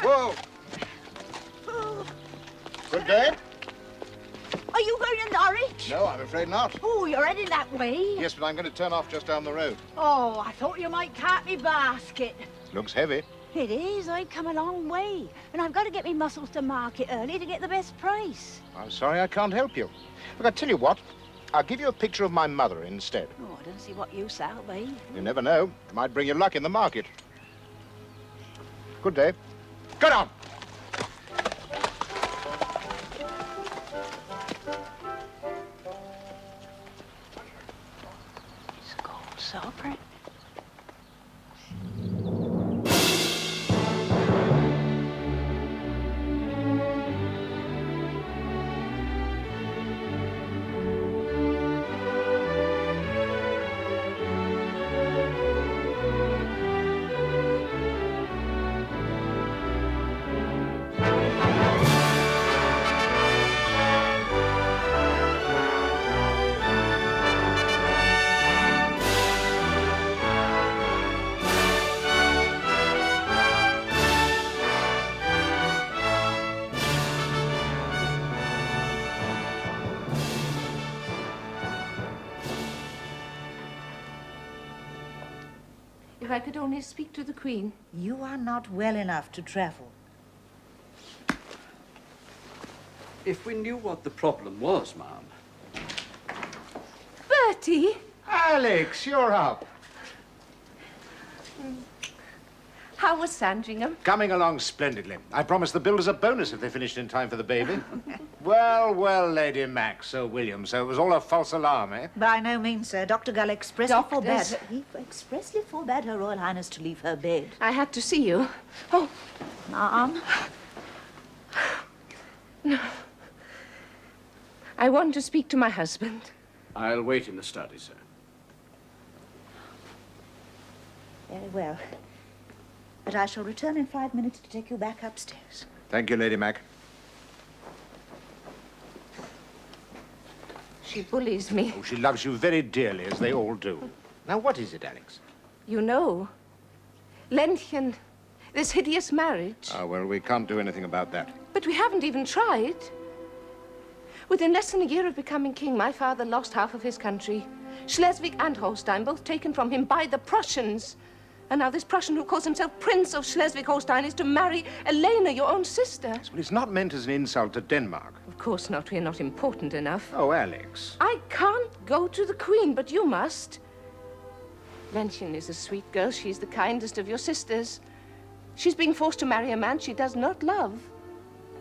Whoa! Good day. Are you going to Norwich? No, I'm afraid not. Oh, you're heading that way? Yes, but I'm going to turn off just down the road. Oh, I thought you might cart me basket. Looks heavy. It is. I've come a long way. And I've got to get me mussels to market early to get the best price. I'm sorry I can't help you. Look, I tell you what. I'll give you a picture of my mother instead. Oh, I don't see what use that'll be. You never know. It might bring you luck in the market. Good day. Go on. Gold sovereign. If I could only speak to the Queen. You are not well enough to travel. If we knew what the problem was, ma'am. Bertie! Alex, you're up. How was Sandringham? Coming along splendidly. I promised the builders a bonus if they finished in time for the baby. Well, well, Lady Mac, Sir William, so it was all a false alarm, eh? By no means, sir. Dr. Gull expressly Doctors. forbade her. He expressly forbade Her Royal Highness to leave her bed. I had to see you. Oh, Ma'am? no. I want to speak to my husband. I'll wait in the study, sir. Very well. But I shall return in 5 minutes to take you back upstairs. Thank you, Lady Mac. She bullies me. Oh, she loves you very dearly, as they all do. Now, what is it, Alex? You know, Lenchen, this hideous marriage. Oh, well, we can't do anything about that. But we haven't even tried. Within less than a year of becoming king, my father lost half of his country. Schleswig and Holstein, both taken from him by the Prussians. And now this Prussian who calls himself Prince of Schleswig-Holstein is to marry Elena, your own sister. Yes, but it's not meant as an insult to Denmark. Of course not. We're not important enough. Oh, Alex. I can't go to the Queen, but you must. Lenchen is a sweet girl. She's the kindest of your sisters. She's being forced to marry a man she does not love.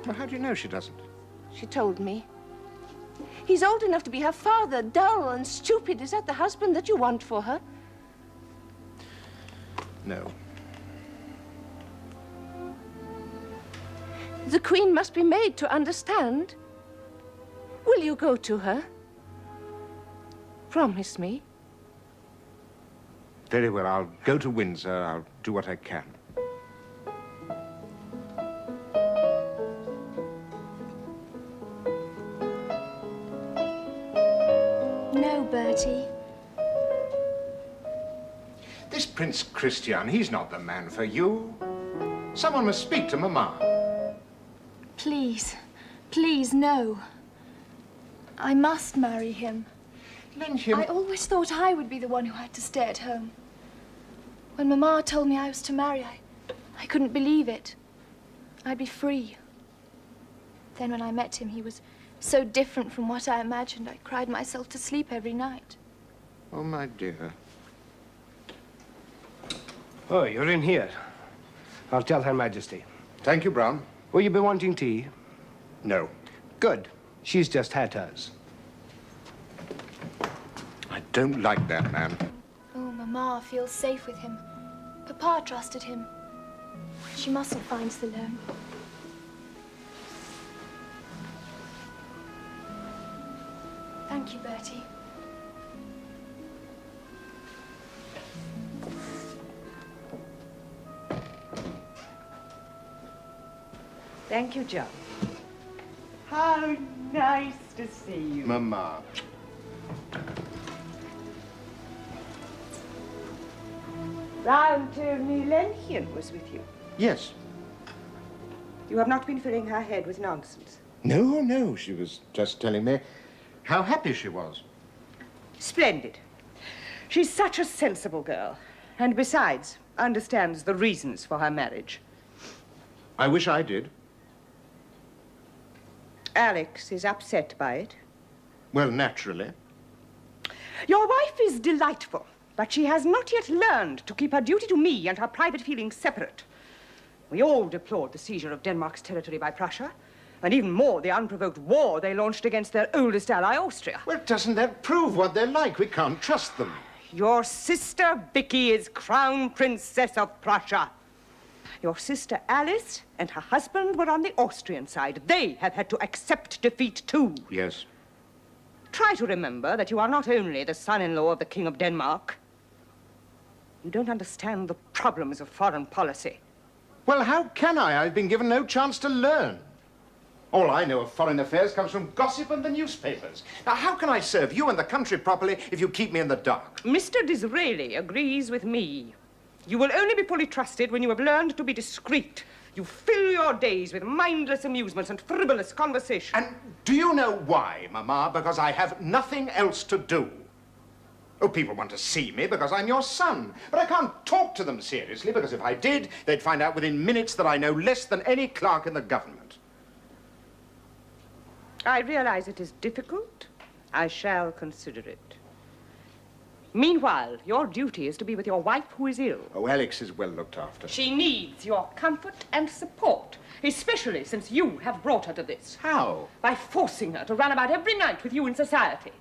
Well, how do you know she doesn't? She told me. He's old enough to be her father, dull and stupid. Is that the husband that you want for her? No. The Queen must be made to understand. Will you go to her? Promise me. Very well, I'll go to Windsor. I'll do what I can. No, Bertie. This Prince Christian, he's not the man for you. Someone must speak to Mamma. Please, please, no. I must marry him. Lenchen. I always thought I would be the one who had to stay at home. When Mamma told me I was to marry, I couldn't believe it. I'd be free. Then when I met him, he was so different from what I imagined. I cried myself to sleep every night. Oh, my dear. Oh, you're in here. I'll tell Her Majesty. Thank you, Brown. Will you be wanting tea? No. Good. She's just had hers. I don't like that man. Oh, Mamma feels safe with him. Papa trusted him. She mustn't find Salome. Thank you, Bertie. Thank you, John. How nice to see you. Mamma. Brown told me Lenchen was with you. Yes. You have not been filling her head with nonsense. No, no, she was just telling me how happy she was. Splendid. She's such a sensible girl. And besides, understands the reasons for her marriage. I wish I did. Alex is upset by it. Well, naturally. Your wife is delightful, but she has not yet learned to keep her duty to me and her private feelings separate. We all deplored the seizure of Denmark's territory by Prussia, and even more the unprovoked war they launched against their oldest ally, Austria. Well, doesn't that prove what they're like? We can't trust them. Your sister Vicky is Crown Princess of Prussia. Your sister Alice and her husband were on the Austrian side. They have had to accept defeat too. Yes. Try to remember that you are not only the son-in-law of the King of Denmark. You don't understand the problems of foreign policy. Well, how can I? I've been given no chance to learn. All I know of foreign affairs comes from gossip and the newspapers. Now, how can I serve you and the country properly if you keep me in the dark? Mr. Disraeli agrees with me. You will only be fully trusted when you have learned to be discreet. You fill your days with mindless amusements and frivolous conversation. And do you know why, Mamma? Because I have nothing else to do. Oh, people want to see me because I'm your son. But I can't talk to them seriously because if I did, they'd find out within minutes that I know less than any clerk in the government. I realize it is difficult. I shall consider it. Meanwhile, your duty is to be with your wife who is ill. Oh, Alex is well looked after. She needs your comfort and support, especially since you have brought her to this. How? By forcing her to run about every night with you in society.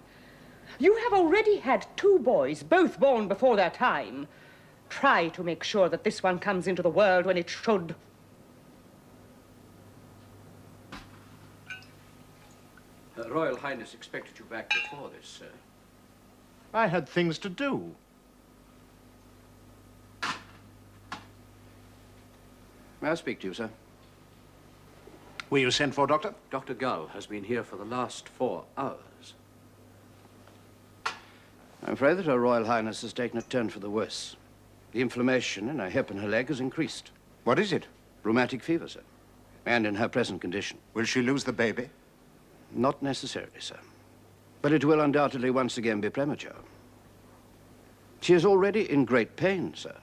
You have already had 2 boys, both born before their time. Try to make sure that this one comes into the world when it should. Her Royal Highness expected you back before this, sir. I had things to do. May I speak to you, sir? Were you sent for, Doctor? Dr. Gull has been here for the last 4 hours. I'm afraid that Her Royal Highness has taken a turn for the worse. The inflammation in her hip and her leg has increased. What is it? Rheumatic fever, sir. And in her present condition. Will she lose the baby? Not necessarily, sir. But it will undoubtedly once again be premature. She is already in great pain, sir.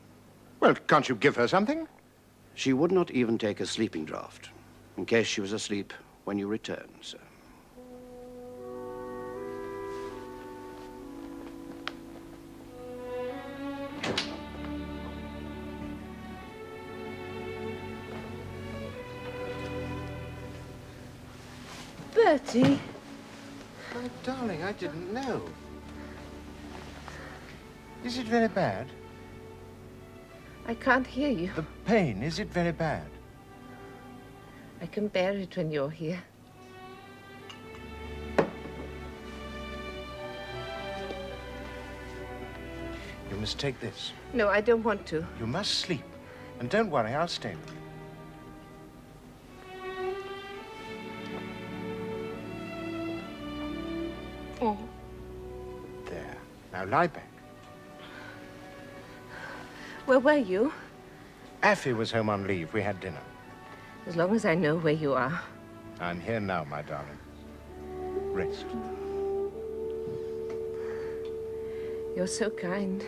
Well, can't you give her something? She would not even take a sleeping draught in case she was asleep when you return, sir. Bertie. My darling, I didn't know. Is it very bad? I can't hear you. The pain, is it very bad? I can bear it when you're here. You must take this. No, I don't want to. You must sleep. And don't worry, I'll stay with you. Oh. There. Now lie back. Where were you? Affie was home on leave. We had dinner. As long as I know where you are. I'm here now, my darling. Rest. You're so kind.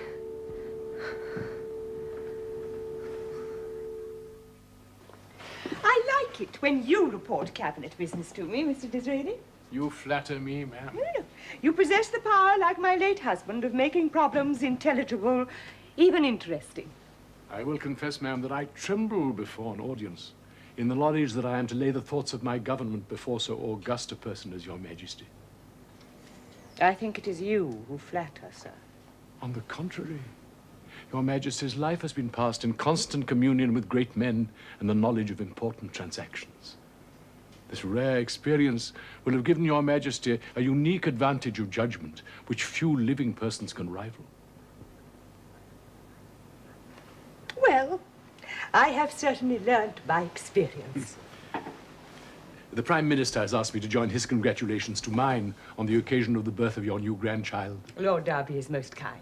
I like it when you report cabinet business to me, Mr. Disraeli. You flatter me, ma'am. No. You possess the power, like my late husband, of making problems intelligible, even interesting. I will confess, ma'am, that I tremble before an audience in the knowledge that I am to lay the thoughts of my government before so august a person as your Majesty. I think it is you who flatter, sir. On the contrary, your Majesty's life has been passed in constant communion with great men and the knowledge of important transactions. This rare experience will have given your Majesty a unique advantage of judgment which few living persons can rival. Well, I have certainly learned by experience. The Prime Minister has asked me to join his congratulations to mine on the occasion of the birth of your new grandchild. Lord Derby is most kind.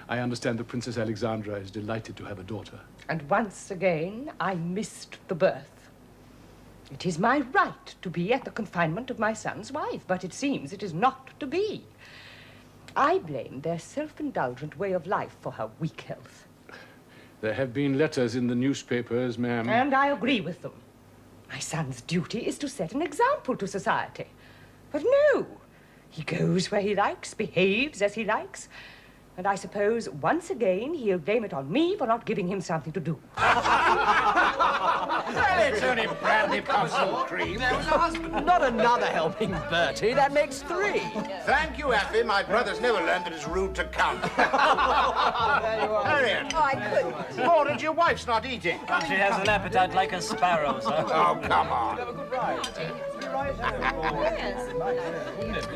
I understand that Princess Alexandra is delighted to have a daughter. And once again, I missed the birth. It is my right to be at the confinement of my son's wife, but it seems it is not to be. I blame their self-indulgent way of life for her weak health. There have been letters in the newspapers, ma'am. And I agree with them. My son's duty is to set an example to society. But no, he goes where he likes, behaves as he likes, and I suppose once again he'll blame it on me for not giving him something to do. Well, it's only brandy puffs and cream. Not another helping, Bertie. That makes 3. Thank you, Effie. My brother's never learned that it's rude to count. Harriet. Oh, I couldn't. Mordred, your wife's not eating. She has an appetite like a sparrow, sir. Oh, come on.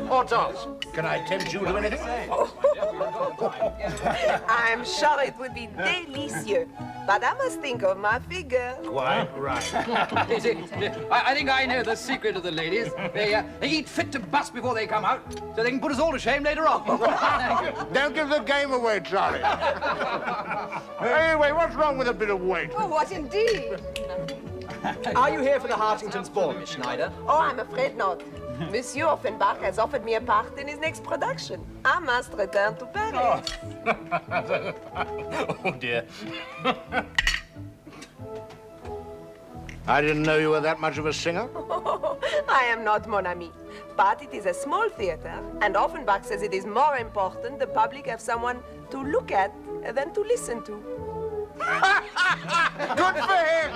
Hortense, can I tempt you to anything? I'm sure it would be delicious, but I must think of my figure. Quite right. I think I know the secret of the ladies. They eat fit to bust before they come out, so they can put us all to shame later on. Don't give the game away, Charlie. Anyway, what's wrong with a bit of weight? Oh, what indeed? Are you here for the Hartington's ball, Miss Schneider? Oh, I'm afraid not. Monsieur Offenbach has offered me a part in his next production. I must return to Paris. Oh, dear. I didn't know you were that much of a singer. I am not, mon ami. But it is a small theater, and Offenbach says it is more important the public have someone to look at than to listen to. Good for him!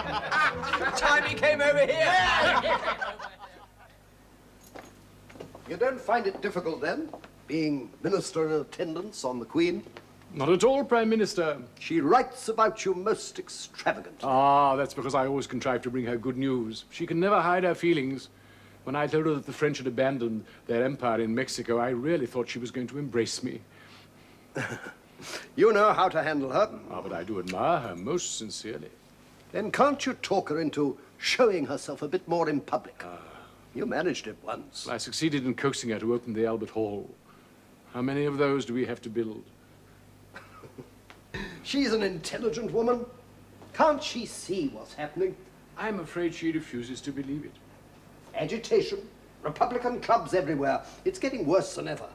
Time he came over here. You don't find it difficult, then, being minister in attendance on the Queen? Not at all, Prime Minister. She writes about you most extravagant. Ah, that's because I always contrive to bring her good news. She can never hide her feelings. When I told her that the French had abandoned their empire in Mexico, I really thought she was going to embrace me. You know how to handle her. Ah, but I do admire her most sincerely. Then can't you talk her into showing herself a bit more in public? You managed it once. I succeeded in coaxing her to open the Albert Hall. How many of those do we have to build? She's an intelligent woman. Can't she see what's happening? I'm afraid she refuses to believe it. Agitation, Republican clubs everywhere. It's getting worse than ever.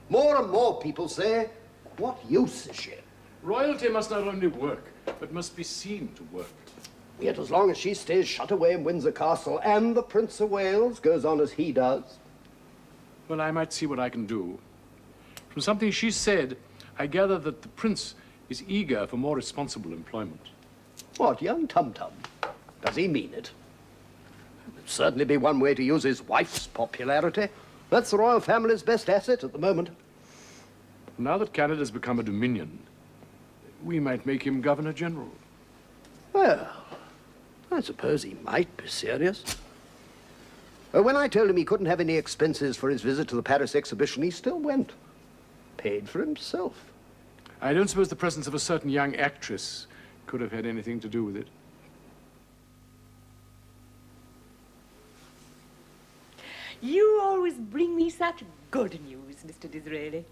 More and more people say, what use is she? Royalty must not only work, but must be seen to work. Yet as long as she stays shut away in Windsor Castle and the Prince of Wales goes on as he does. Well, I might see what I can do. From something she said, I gather that the Prince is eager for more responsible employment. What, young Tum-Tum? Does he mean it? It'd certainly be one way to use his wife's popularity. That's the royal family's best asset at the moment. Now that Canada's become a dominion, we might make him Governor General. Well, I suppose he might be serious. When I told him he couldn't have any expenses for his visit to the Paris exhibition, he still went. Paid for himself. I don't suppose the presence of a certain young actress could have had anything to do with it. You always bring me such good news, Mr. Disraeli.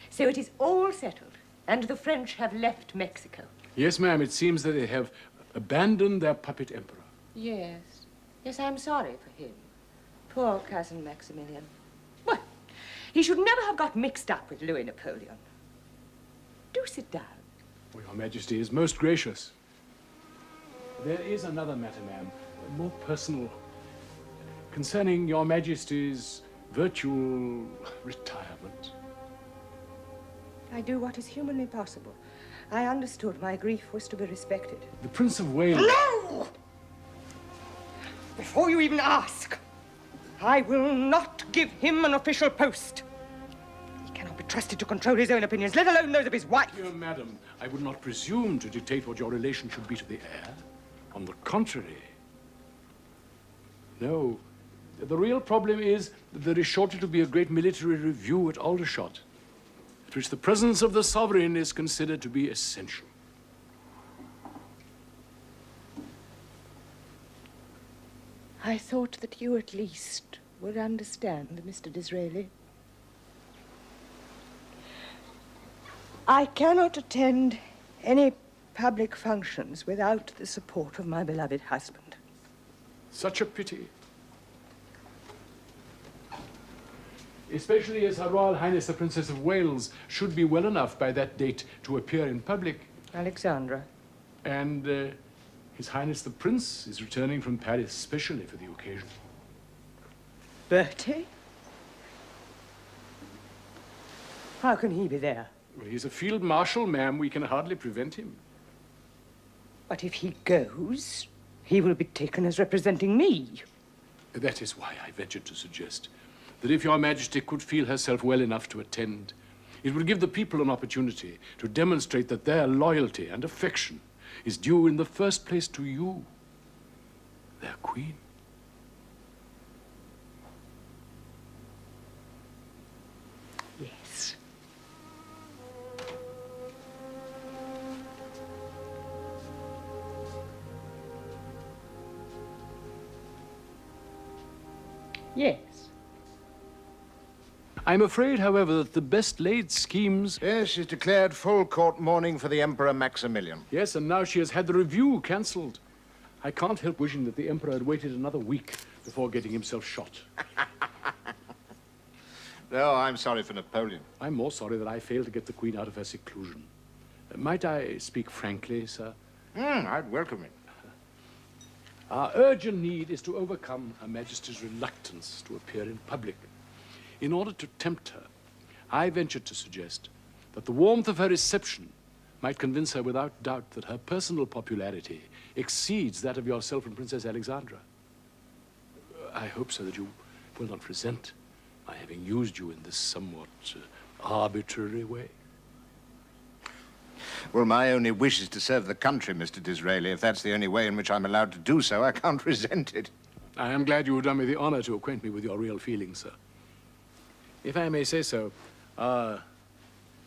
So it is all settled, and the French have left Mexico. Yes, ma'am, it seems that they have abandoned their puppet emperor. Yes. Yes, I'm sorry for him. Poor cousin Maximilian. Well, he should never have got mixed up with Louis Napoleon. Do sit down. Well, Your Majesty is most gracious. There is another matter, ma'am, more personal, concerning Your Majesty's virtual retirement. I do what is humanly possible. I understood my grief was to be respected. The Prince of Wales... No! Before you even ask, I will not give him an official post. He cannot be trusted to control his own opinions, let alone those of his wife. Dear madam, I would not presume to dictate what your relation should be to the heir. On the contrary. No. The real problem is that there is sure to be a great military review at Aldershot, at which the presence of the sovereign is considered to be essential. I thought that you at least would understand, Mr. Disraeli. I cannot attend any public functions without the support of my beloved husband. Such a pity. especially as Her Royal Highness the Princess of Wales should be well enough by that date to appear in public. Alexandra. And His Highness the Prince is returning from Paris specially for the occasion. Bertie? How can he be there? Well, he's a field marshal, ma'am. We can hardly prevent him. But if he goes, he will be taken as representing me. That is why I ventured to suggest that if Your Majesty could feel herself well enough to attend, it would give the people an opportunity to demonstrate that their loyalty and affection is due in the first place to you, their queen. Yes. Yes. I'm afraid, however, that the best laid schemes... Yes, she's declared full court mourning for the Emperor Maximilian. Yes, and now she has had the review cancelled. I can't help wishing that the Emperor had waited another week before getting himself shot. No, I'm sorry for Napoleon. I'm more sorry that I failed to get the Queen out of her seclusion. Might I speak frankly, sir? I'd welcome it. Our urgent need is to overcome Her Majesty's reluctance to appear in public. In order to tempt her, I ventured to suggest that the warmth of her reception might convince her without doubt that her personal popularity exceeds that of yourself and Princess Alexandra. I hope, sir, that you will not resent my having used you in this somewhat arbitrary way. Well, my only wish is to serve the country, Mr. Disraeli. If that's the only way in which I'm allowed to do so, I can't resent it. I am glad you have done me the honor to acquaint me with your real feelings, sir. If I may say so, our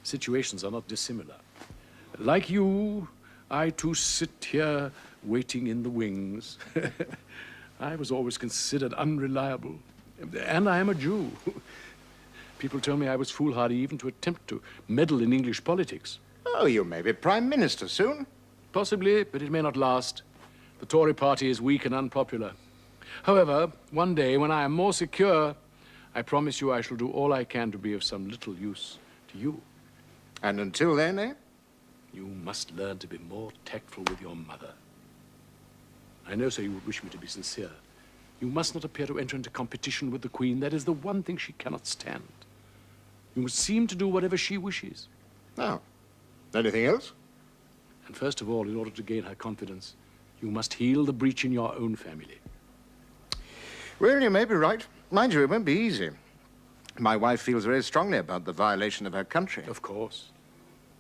situations are not dissimilar. Like you, I too sit here waiting in the wings. I was always considered unreliable, and I am a Jew. People tell me I was foolhardy even to attempt to meddle in English politics. Oh, you may be Prime Minister soon. Possibly, but it may not last. The Tory party is weak and unpopular. However, one day, when I am more secure, I promise you I shall do all I can to be of some little use to you. And until then, eh? You must learn to be more tactful with your mother. I know, sir, you would wish me to be sincere. You must not appear to enter into competition with the Queen. That is the one thing she cannot stand. You must seem to do whatever she wishes. Oh. Anything else? And first of all, in order to gain her confidence, you must heal the breach in your own family. Well, you may be right. Mind you, it won't be easy. My wife feels very strongly about the violation of her country. Of course.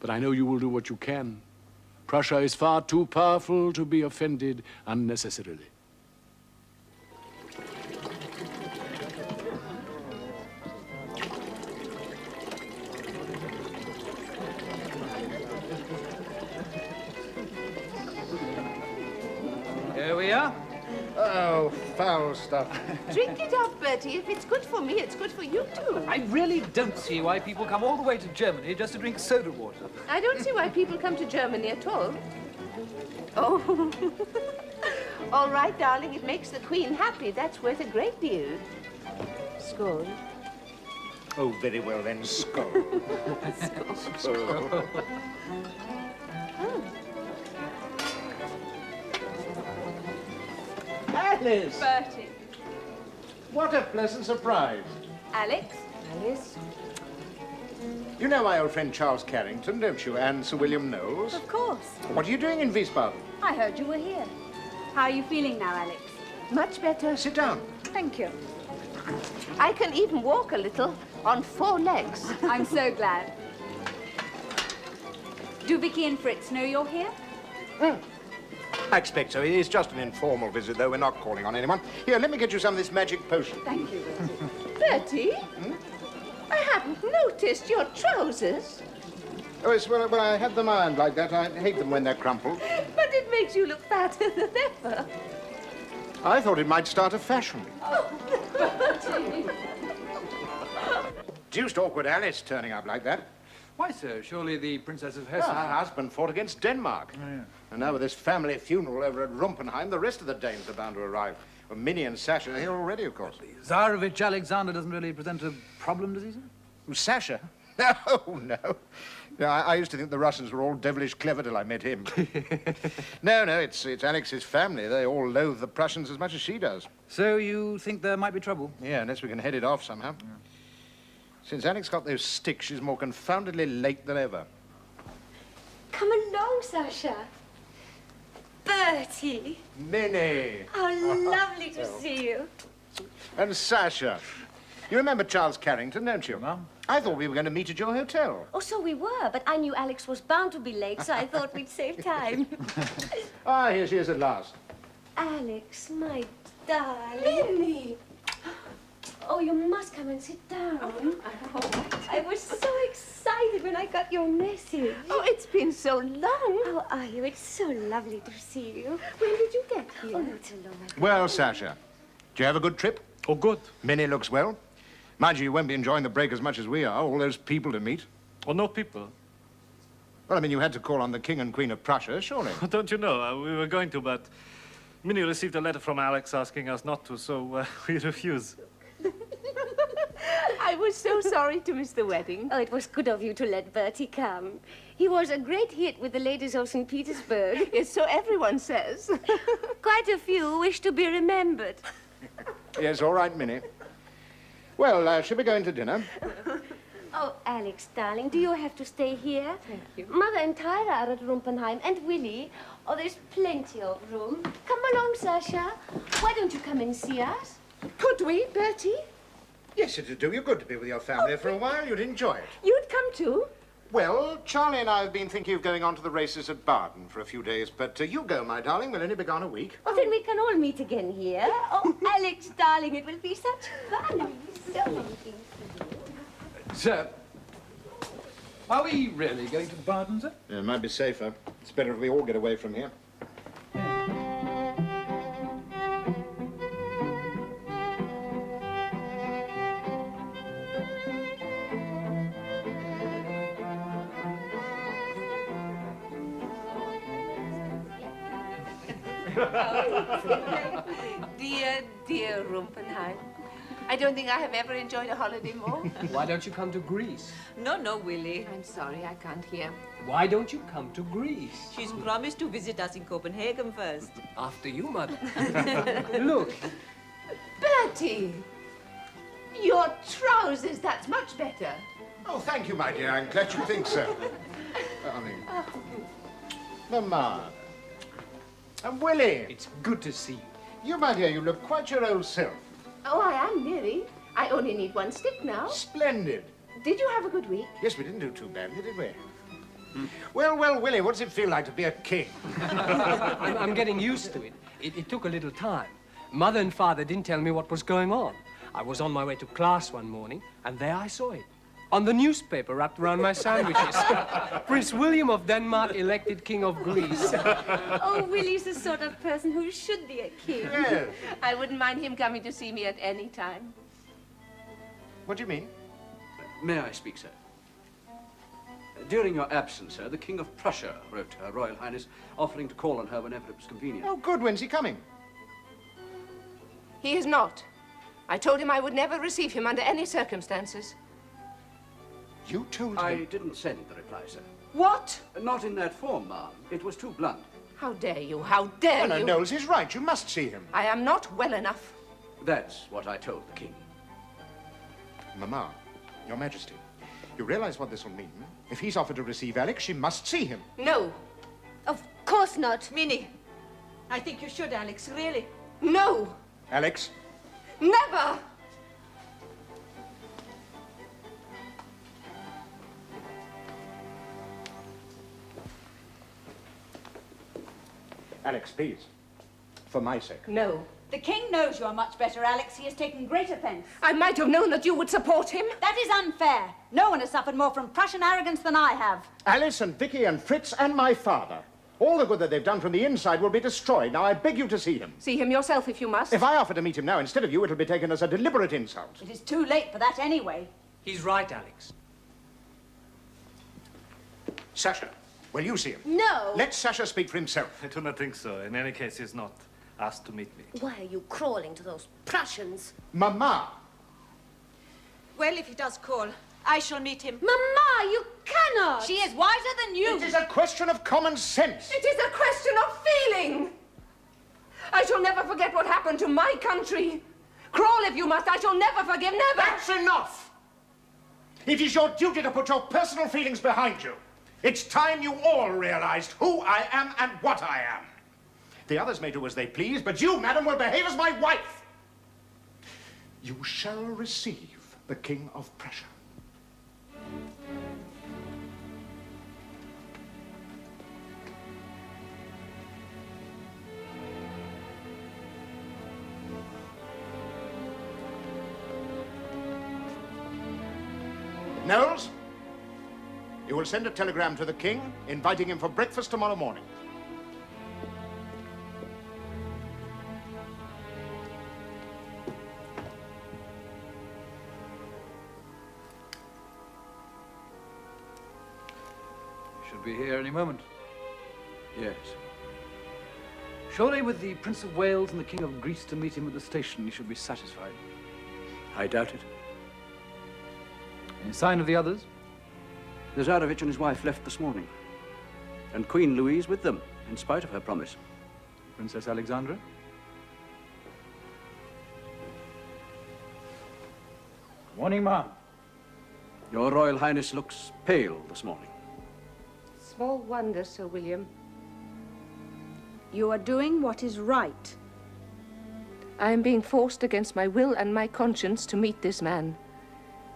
But I know you will do what you can. Prussia is far too powerful to be offended unnecessarily. Here we are. Oh, foul stuff. Drink it up, Bertie. If it's good for me, it's good for you too. I really don't see why people come all the way to Germany just to drink soda water. I don't see why people come to Germany at all. Oh. All right, darling. It makes the Queen happy. That's worth a great deal. Skål. Oh, very well then, skål. Skål. Alice! Bertie. What a pleasant surprise. Alex? Alice? You know my old friend Charles Carrington, don't you? And Sir William Knowles? Of course. What are you doing in Wiesbaden? I heard you were here. How are you feeling now, Alex? Much better. Sit down. Thank you. I can even walk a little on 4 legs. I'm so glad. Do Vicky and Fritz know you're here? I expect so. It's just an informal visit, though. We're not calling on anyone. Here, let me get you some of this magic potion. Thank you, Bertie. Bertie? I hadn't noticed your trousers. Oh, yes, well, I had them ironed like that. I hate them when they're crumpled. But it makes you look fatter than ever. I thought it might start a fashion. Bertie. Deuced awkward Alice turning up like that. Why so? Surely the Princess of Hessen... Well, her husband fought against Denmark. Oh, yeah. And now with this family funeral over at Rumpenheim, the rest of the Danes are bound to arrive. Well, Minnie and Sasha are here already, of course. Tsarevich Alexander doesn't really present a problem, does he, sir? Sasha? Oh, no. No, I used to think the Russians were all devilish clever till I met him. No, it's Alex's family. They all loathe the Prussians as much as she does. So you think there might be trouble? Yeah, unless we can head it off somehow. Yeah. Since Alex got those sticks, she's more confoundedly late than ever. Come along, Sasha. Bertie. Minnie. How lovely to see you. And Sasha. You remember Charles Carrington, don't you? Mum? I thought we were going to meet at your hotel. Oh, so we were, but I knew Alex was bound to be late, so I thought we'd save time. Ah, here she is at last. Alex, my darling. Minnie! Oh, you must come and sit down. I was so excited when I got your message. Oh, it's been so long. How are you? It's so lovely to see you. When did you get here? Oh, not so long ago. Well, Sasha, do you have a good trip? Oh, good. Minnie looks well. Mind you won't be enjoying the break as much as we are, all those people to meet. Oh, no people. Well, I mean, you had to call on the King and Queen of Prussia, surely. Don't you know, we were going to, but Minnie received a letter from Alex asking us not to, so we refused. I was so sorry to miss the wedding. Oh, it was good of you to let Bertie come. He was a great hit with the ladies of St. Petersburg. Yes, so everyone says. Quite a few wish to be remembered. Yes, all right, Minnie. Well, shall we go into dinner? Oh, Alex, darling, do you have to stay here? Thank you. Mother and Tyra are at Rumpenheim, and Willie. Oh, there's plenty of room. Come along, Sasha. Why don't you come and see us? Could we, Bertie? Yes, it'd do you good to be with your family for a while. You'd enjoy it. You'd come too? Well, Charlie and I have been thinking of going on to the races at Baden for a few days, but you go, my darling. We'll only be gone a week. Oh, then we can all meet again here. Oh, Alex, darling, it will be such fun. It will be so many things to do. Sir, are we really going to Baden, sir? Yeah, it might be safer. It's better if we all get away from here. Dear Rumpenheim. I don't think I have ever enjoyed a holiday more. Why don't you come to Greece? No, Willie. I'm sorry, I can't hear. Why don't you come to Greece? She's promised to visit us in Copenhagen first. After you, Mother. Look. Bertie! Your trousers, that's much better. Oh, thank you, my dear. I'm glad you think so. Darling. Mamma. And Willie. It's good to see you. You, my dear, you look quite your old self. Oh, I am nearly. I only need one stick now. Splendid. Did you have a good week? Yes, we didn't do too badly, did we? Well, Willie, what does it feel like to be a king? I'm getting used to it. It took a little time. Mother and Father didn't tell me what was going on. I was on my way to class one morning, and there I saw it. On the newspaper wrapped around my sandwiches. Prince William of Denmark elected King of Greece. Oh, Willie's the sort of person who should be a king. Yes. I wouldn't mind him coming to see me at any time. What do you mean? May I speak, sir? During your absence, sir, the King of Prussia wrote to Her Royal Highness, offering to call on her whenever it was convenient. Oh, good. When's he coming? He is not. I told him I would never receive him under any circumstances. You told him? I didn't send the reply, sir. What? Not in that form, ma'am. It was too blunt. How dare you? How dare No, you? Knowles is right. You must see him. I am not well enough. That's what I told the king. Mamma, Your Majesty, you realize what this will mean? If he's offered to receive Alex, she must see him. No. Of course not. Minnie, I think you should, Alex, really. No. Alex? Never. Alex, please. For my sake. No. The king knows you are much better, Alex. He has taken great offense. I might have known that you would support him. That is unfair. No one has suffered more from Prussian arrogance than I have. Alice and Vicky and Fritz and my father. All the good that they've done from the inside will be destroyed. Now, I beg you to see him. See him yourself if you must. If I offer to meet him now instead of you, it'll be taken as a deliberate insult. It is too late for that anyway. He's right, Alex. Sasha, will you see him? No. Let Sasha speak for himself. I do not think so. In any case, he is not asked to meet me. Why are you crawling to those Prussians? Mama! Well, if he does call, I shall meet him. Mama, you cannot! She is wiser than you! It is a question of common sense. It is a question of feeling. I shall never forget what happened to my country. Crawl if you must. I shall never forgive, never. That's enough! It is your duty to put your personal feelings behind you. It's time you all realized who I am and what I am. The others may do as they please, but you, madam, will behave as my wife. You shall receive the King of Prussia. Knowles, you will send a telegram to the King inviting him for breakfast tomorrow morning. Should be here any moment. Yes. Surely with the Prince of Wales and the King of Greece to meet him at the station, he should be satisfied. I doubt it. Any sign of the others? The Tsarevich and his wife left this morning. And Queen Louise with them, in spite of her promise. Princess Alexandra? Morning, ma'am. Your Royal Highness looks pale this morning. Small wonder, Sir William. You are doing what is right. I am being forced against my will and my conscience to meet this man,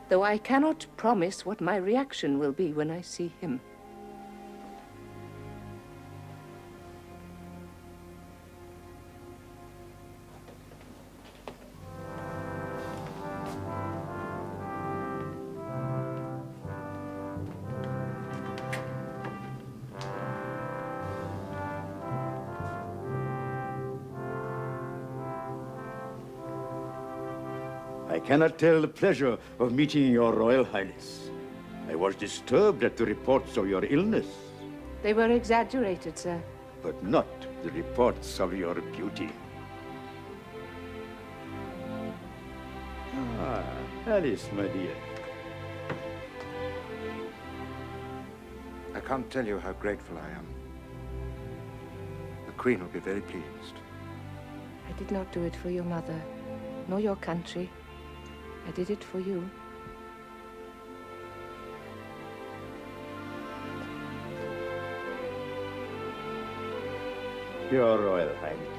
though I cannot promise what my reaction will be when I see him. I cannot tell the pleasure of meeting your Royal Highness. I was disturbed at the reports of your illness. They were exaggerated, sir. But not the reports of your beauty. Ah, Alice, my dear. I can't tell you how grateful I am. The Queen will be very pleased. I did not do it for your mother, nor your country. I did it for you. Your Royal Highness.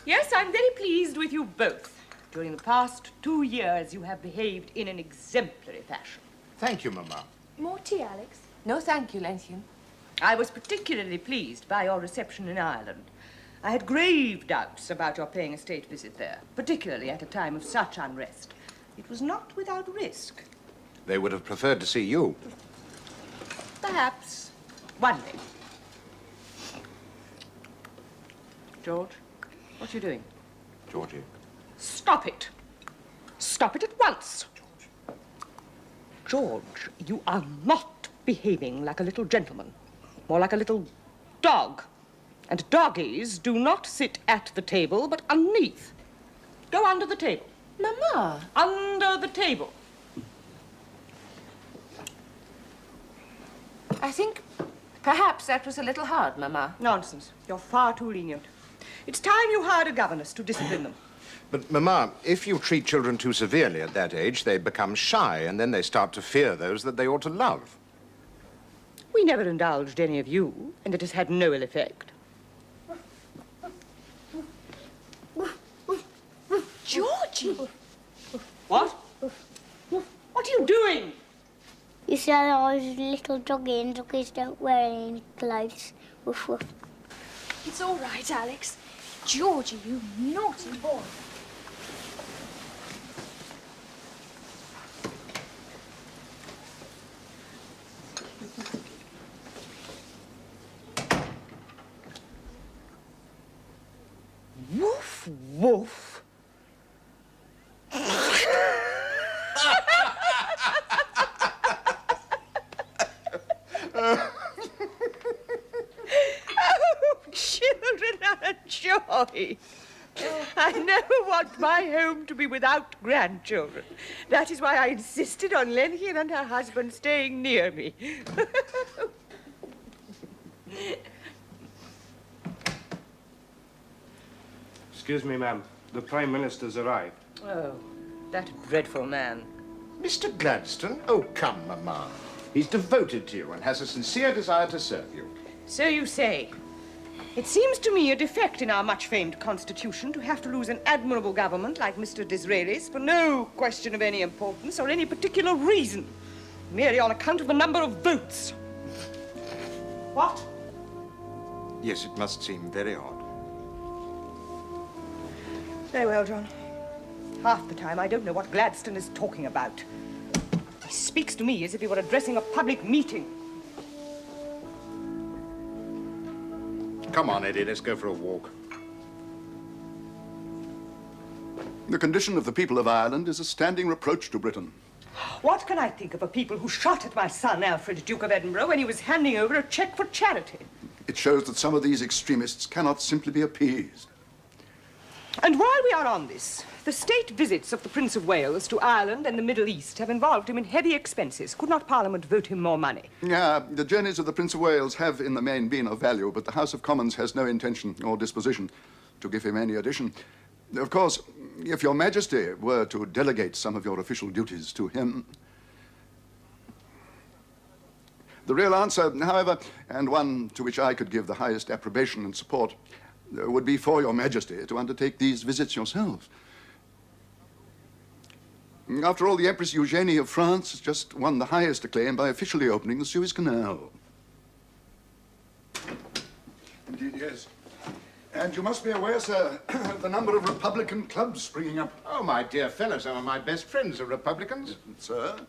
Yes, I'm very pleased with you both. During the past 2 years, you have behaved in an exemplary fashion. Thank you, Mama. More tea, Alex? No, thank you, Lenthian. I was particularly pleased by your reception in Ireland. I had grave doubts about your paying a state visit there, particularly at a time of such unrest. It was not without risk. They would have preferred to see you. Perhaps one day. George, what are you doing? Georgie. Stop it. Stop it at once. George, you are not behaving like a little gentleman, more like a little dog. And doggies do not sit at the table, but underneath. Go under the table. Mama. Under the table. I think perhaps that was a little hard, Mama. Nonsense. You're far too lenient. It's time you hired a governess to discipline them. But, Mama, if you treat children too severely at that age, they become shy, and then they start to fear those that they ought to love. We never indulged any of you, and it has had no ill effect. Georgie! What? What are you doing? You see all those little doggies don't wear any clothes. Woof, woof. It's all right, Alex. Georgie, you naughty boy. Woof, woof. Oh, children are a joy. I never want my home to be without grandchildren. That is why I insisted on Lenhian and her husband staying near me. Excuse me, ma'am. The Prime Minister's arrived. Oh, that dreadful man. Mr. Gladstone? Oh, come, Mamma. He's devoted to you and has a sincere desire to serve you. So you say. It seems to me a defect in our much-famed Constitution to have to lose an admirable government like Mr. Disraeli's for no question of any importance or any particular reason, merely on account of the number of votes. What? Yes, it must seem very odd. Very well, John. Half the time I don't know what Gladstone is talking about. He speaks to me as if he were addressing a public meeting. Come on, Eddie, let's go for a walk. The condition of the people of Ireland is a standing reproach to Britain. What can I think of a people who shot at my son, Alfred, Duke of Edinburgh, when he was handing over a cheque for charity? It shows that some of these extremists cannot simply be appeased. And while we are on this, the state visits of the Prince of Wales to Ireland and the Middle East have involved him in heavy expenses. Could not Parliament vote him more money? Yeah, the journeys of the Prince of Wales have in the main been of value, but the House of Commons has no intention or disposition to give him any addition. Of course, if Your Majesty were to delegate some of your official duties to him... The real answer, however, and one to which I could give the highest approbation and support, would be for Your Majesty to undertake these visits yourself. After all, the Empress Eugenie of France has just won the highest acclaim by officially opening the Suez Canal. Indeed, yes. And you must be aware, sir, of the number of Republican clubs springing up. Oh, my dear fellow, some of my best friends are Republicans. Sir?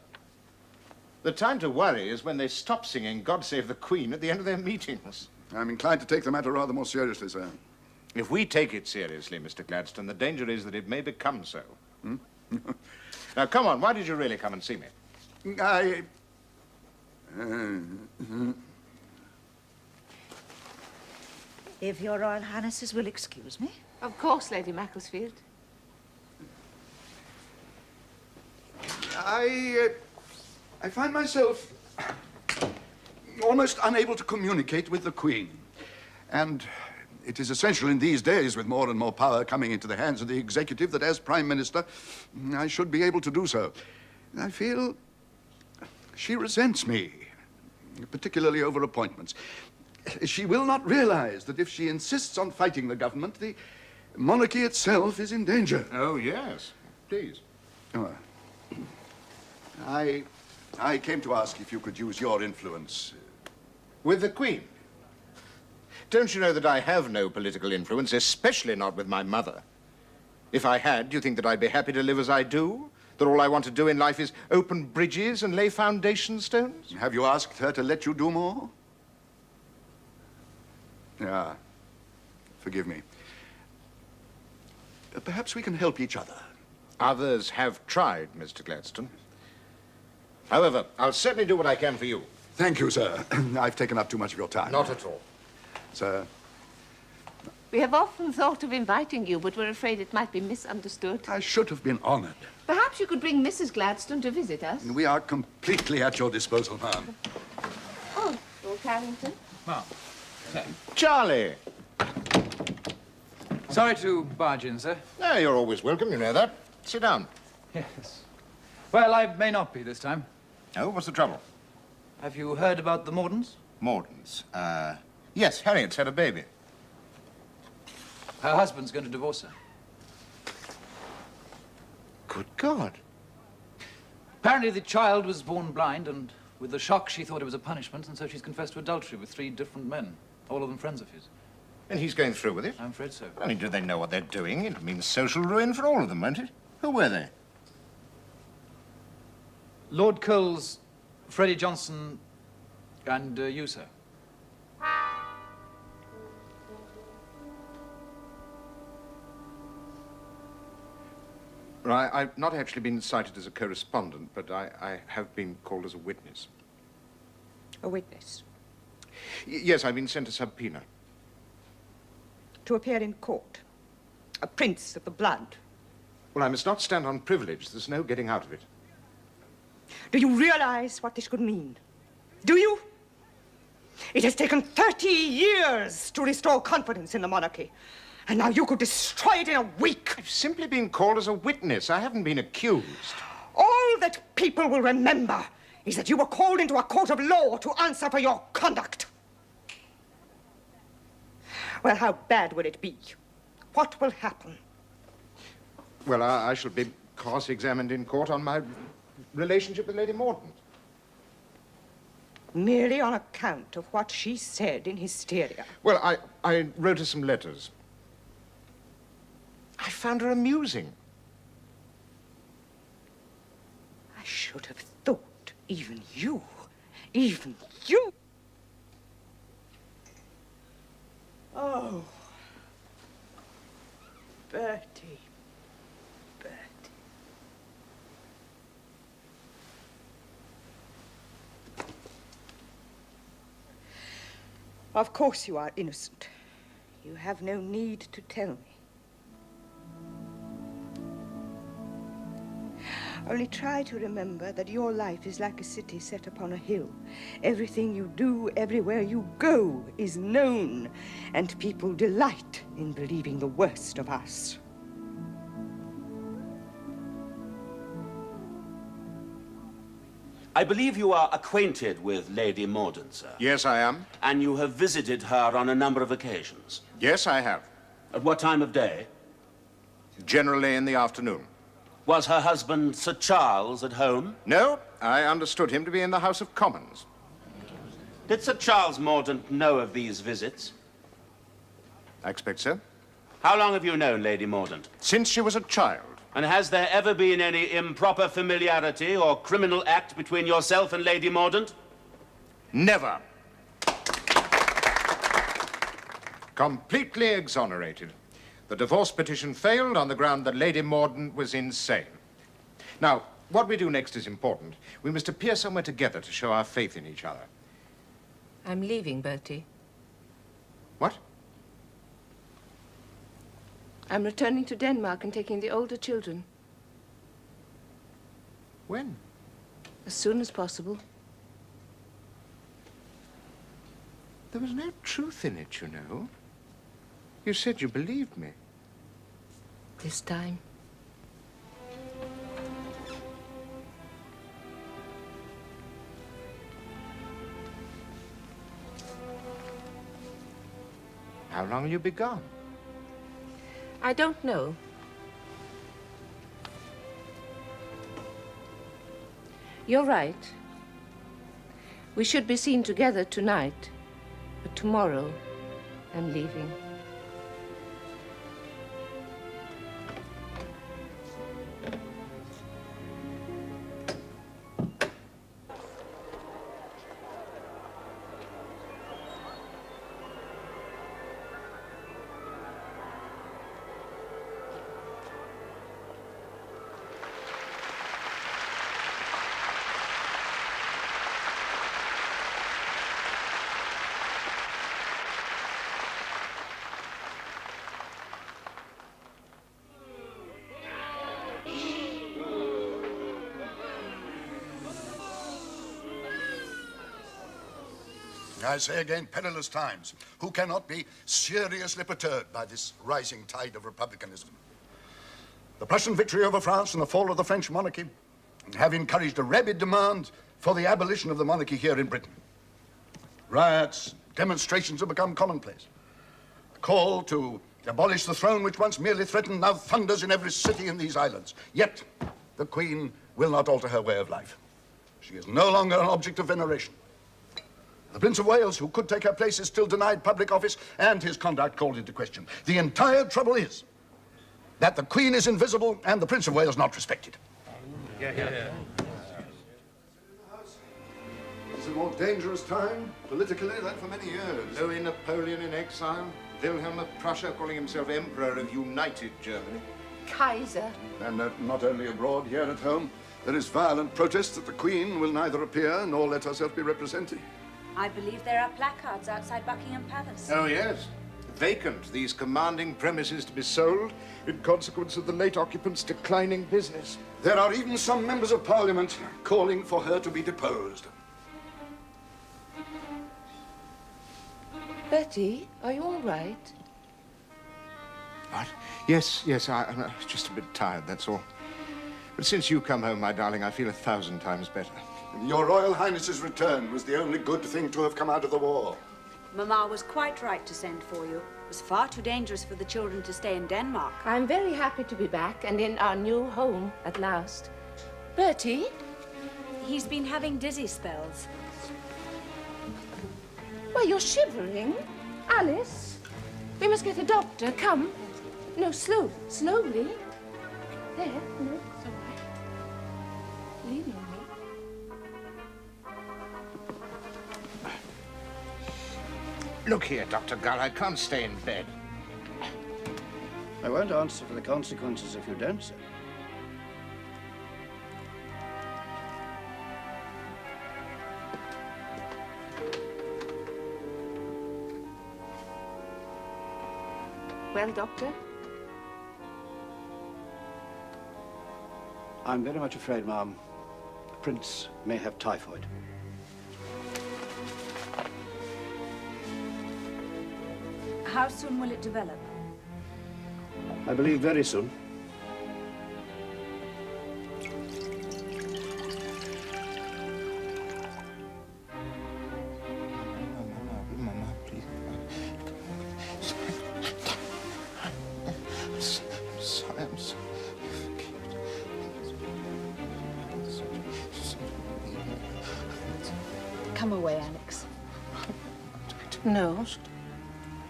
The time to worry is when they stop singing God Save the Queen at the end of their meetings. I'm inclined to take the matter rather more seriously, sir. If we take it seriously, Mr. Gladstone, the danger is that it may become so. Hmm? Now, come on, why did you really come and see me? If your Royal Highnesses will excuse me. Of course, Lady Macclesfield. I find myself almost unable to communicate with the Queen. And it is essential in these days, with more and more power coming into the hands of the executive, that as Prime Minister, I should be able to do so. I feel she resents me, particularly over appointments. She will not realize that if she insists on fighting the government, the monarchy itself is in danger. Oh, yes. Please. Oh, I came to ask if you could use your influence. With the Queen? Don't you know that I have no political influence, especially not with my mother? If I had, do you think that I'd be happy to live as I do? That all I want to do in life is open bridges and lay foundation stones? Have you asked her to let you do more? Yeah. Forgive me. Perhaps we can help each other. Others have tried, Mr. Gladstone. However, I'll certainly do what I can for you. Thank you, sir. I've taken up too much of your time. Not at all. Sir? We have often thought of inviting you, but we're afraid it might be misunderstood. I should have been honored. Perhaps you could bring Mrs. Gladstone to visit us. We are completely at your disposal, ma'am. Oh, Lord Carrington. Ma'am. Charlie! Sorry to barge in, sir. No, you're always welcome, you know that. Sit down. Yes. Well, I may not be this time. Oh, what's the trouble? Have you heard about the Mordens? Mordens? Yes, Harriet's had a baby. Her husband's going to divorce her. Good God. Apparently the child was born blind and With the shock, she thought it was a punishment, and so she's confessed to adultery with 3 different men, all of them friends of his. And he's going through with it? I'm afraid so. I mean, do they know what they're doing? It means social ruin for all of them, won't it? Who were they? Lord Coles, Freddie Johnson, and you, sir. Well, I've not actually been cited as a correspondent, but I have been called as a witness. A witness? Yes, I've been sent a subpoena. To appear in court. A prince of the blood. Well, I must not stand on privilege. There's no getting out of it. Do you realize what this could mean? Do you? It has taken 30 years to restore confidence in the monarchy. And now you could destroy it in a week. I've simply been called as a witness. I haven't been accused. All that people will remember is that you were called into a court of law to answer for your conduct. Well, how bad will it be? What will happen? Well, I shall be cross-examined in court on my relationship with Lady Mordaunt. Merely on account of what she said in hysteria. Well, I wrote her some letters. I found her amusing. I should have thought even you. Oh, Bertie. Of course you are innocent. You have no need to tell me. Only try to remember that your life is like a city set upon a hill. Everything you do, everywhere you go, is known, and people delight in believing the worst of us. I believe you are acquainted with Lady Mordaunt, sir. Yes, I am. And you have visited her on a number of occasions. Yes, I have. At what time of day? Generally in the afternoon. Was her husband, Sir Charles, at home? No, I understood him to be in the House of Commons. Did Sir Charles Mordaunt know of these visits? I expect so. How long have you known Lady Mordaunt? Since she was a child. And has there ever been any improper familiarity or criminal act between yourself and Lady Mordaunt? Never. Completely exonerated. The divorce petition failed on the ground that Lady Mordaunt was insane. Now, what we do next is important. We must appear somewhere together to show our faith in each other. I'm leaving, Bertie. What? I'm returning to Denmark and taking the older children. When? As soon as possible. There was no truth in it, you know. You said you believed me. This time. How long will you be gone? I don't know. You're right. We should be seen together tonight. But tomorrow, I'm leaving. I say again, perilous times. Who cannot be seriously perturbed by this rising tide of republicanism? The Prussian victory over France and the fall of the French monarchy have encouraged a rabid demand for the abolition of the monarchy here in Britain. Riots, demonstrations have become commonplace. The call to abolish the throne which once merely threatened now thunders in every city in these islands. Yet, the Queen will not alter her way of life. She is no longer an object of veneration. The Prince of Wales, who could take her place, is still denied public office and his conduct called into question. The entire trouble is that the Queen is invisible and the Prince of Wales not respected. It's a more dangerous time, politically, than for many years. Louis Napoleon in exile, Wilhelm of Prussia calling himself Emperor of United Germany. Kaiser. And not only abroad, here at home, there is violent protest that the Queen will neither appear nor let herself be represented. I believe there are placards outside Buckingham Palace. Oh, yes. Vacant, these commanding premises to be sold in consequence of the late occupants' declining business. There are even some members of Parliament calling for her to be deposed. Bertie, are you all right? What? Yes, I'm just a bit tired, that's all. But since you come home, my darling, I feel 1,000 times better. Your Royal Highness's return was the only good thing to have come out of the war. Mamma was quite right to send for you. It was far too dangerous for the children to stay in Denmark. I'm very happy to be back and in our new home at last. Bertie? He's been having dizzy spells. Why, you're shivering. Alice, we must get a doctor. Come. No, slowly. There, no, it's all right. Leave me. Look here, Dr. Gull, I can't stay in bed. I won't answer for the consequences if you don't, sir. Well, Doctor? I'm very much afraid, ma'am, the Prince may have typhoid. How soon will it develop? I believe very soon. Mama, please. I'm sorry. Come away, Alex. No.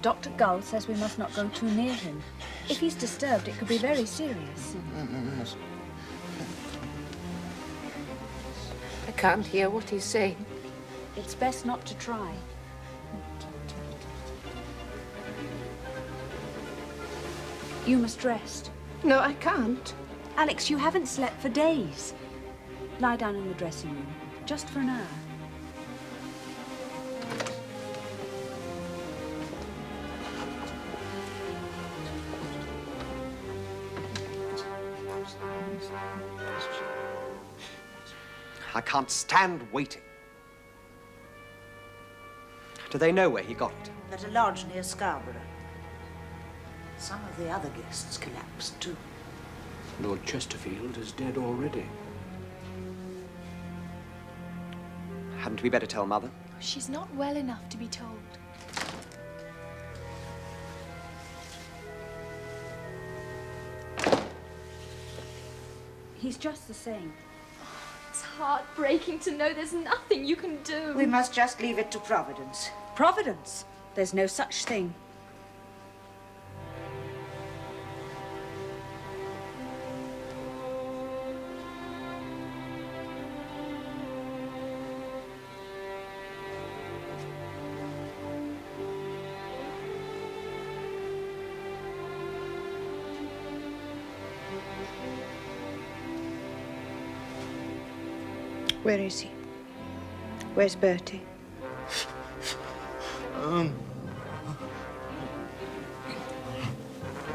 Dr. Gull says we must not go too near him. If he's disturbed, it could be very serious. I can't hear what he's saying. It's best not to try. You must rest. No, I can't. Alex, you haven't slept for days. Lie down in the dressing room, just for an hour. I can't stand waiting. Do they know where he got it? At a lodge near Scarborough. Some of the other guests collapsed, too. Lord Chesterfield is dead already. Hadn't we better tell Mother? She's not well enough to be told. He's just the same. It's heartbreaking to know there's nothing you can do. We must just leave it to Providence. Providence? There's no such thing. Where is he? Where's Bertie? Oh,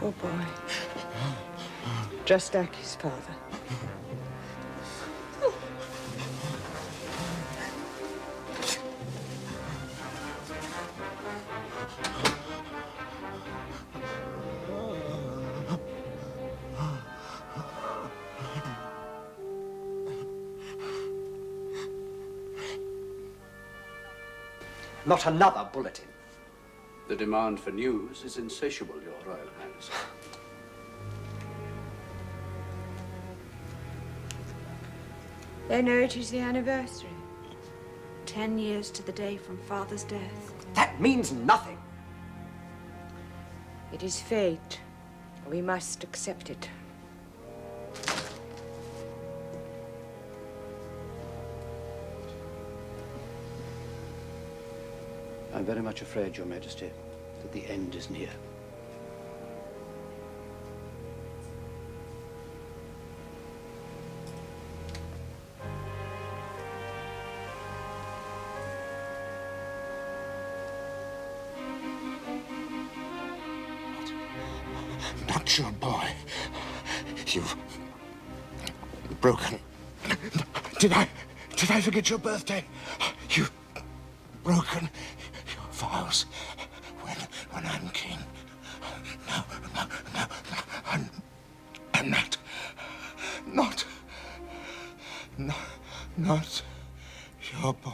boy. Just like his father. Not another bulletin. The demand for news is insatiable, Your Royal Highness. I know it is the anniversary. 10 years to the day from Father's death. That means nothing. It is fate. We must accept it. I'm very much afraid, Your Majesty, that the end is near. Not your boy. You've broken. Did I forget your birthday? You've broken your vows when I'm king. No. I'm not your boy.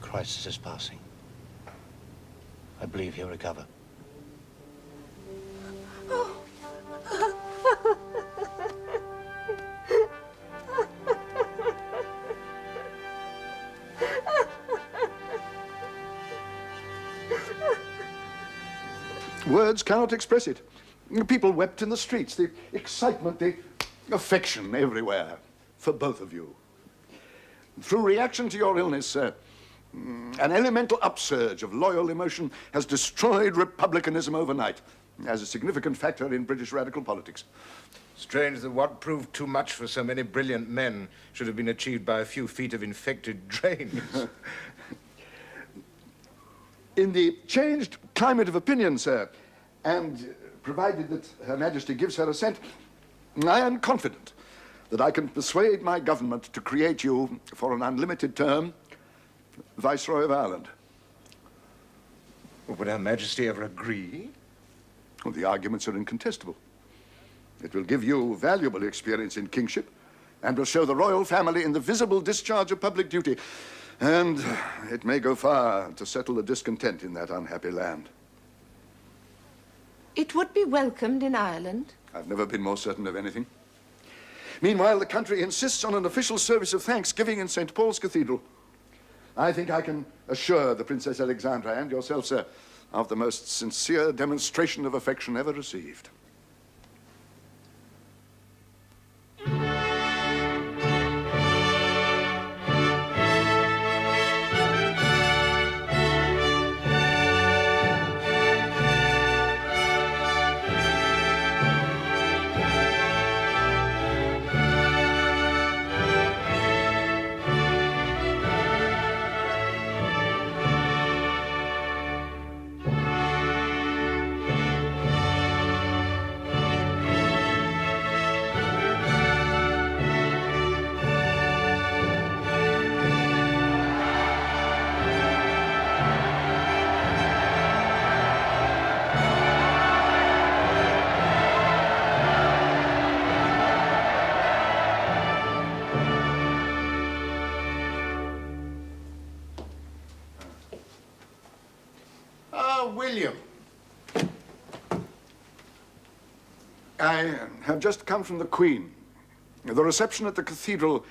Crisis is passing. I believe he'll recover. Words cannot express it. People wept in the streets. The excitement, the affection everywhere for both of you. Through reaction to your illness, an elemental upsurge of loyal emotion has destroyed republicanism overnight as a significant factor in British radical politics. Strange that what proved too much for so many brilliant men should have been achieved by a few feet of infected drains. In the changed climate of opinion, sir, and provided that Her Majesty gives her assent, I am confident that I can persuade my government to create you, for an unlimited term, Viceroy of Ireland. Would Her Majesty ever agree? Well, the arguments are incontestable. It will give you valuable experience in kingship and will show the royal family in the visible discharge of public duty. And it may go far to settle the discontent in that unhappy land. It would be welcomed in Ireland. I've never been more certain of anything. Meanwhile, the country insists on an official service of thanksgiving in St. Paul's Cathedral. I think I can assure the Princess Alexandra and yourself, sir, of the most sincere demonstration of affection ever received. William. I have just come from the Queen. The reception at the cathedral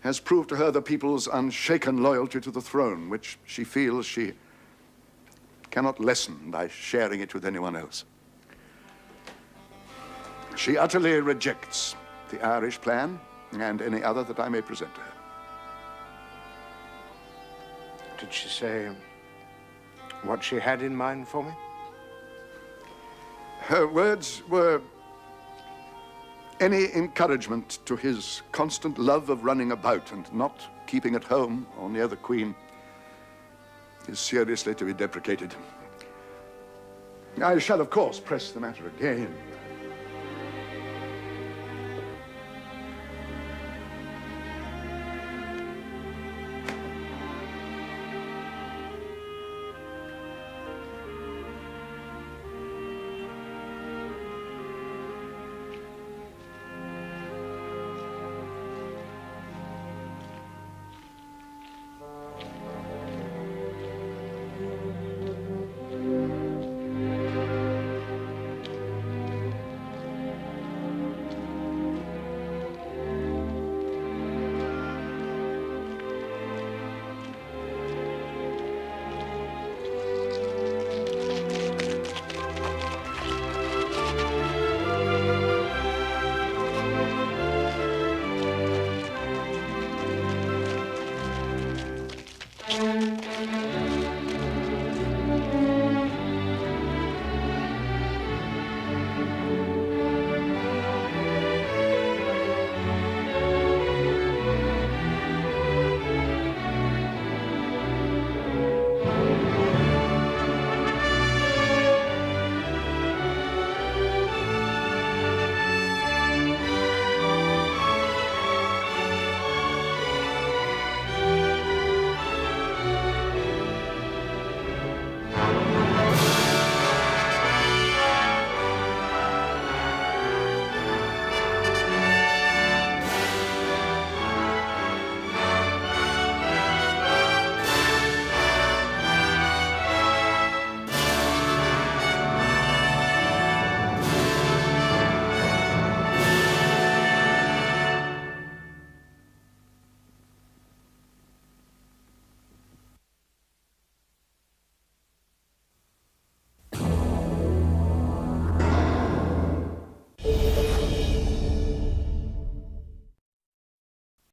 has proved to her the people's unshaken loyalty to the throne, which she feels she cannot lessen by sharing it with anyone else. She utterly rejects the Irish plan and any other that I may present to her. Did she say what she had in mind for me? Her words were, any encouragement to his constant love of running about and not keeping at home or near the Queen is seriously to be deprecated. I shall, of course, press the matter again.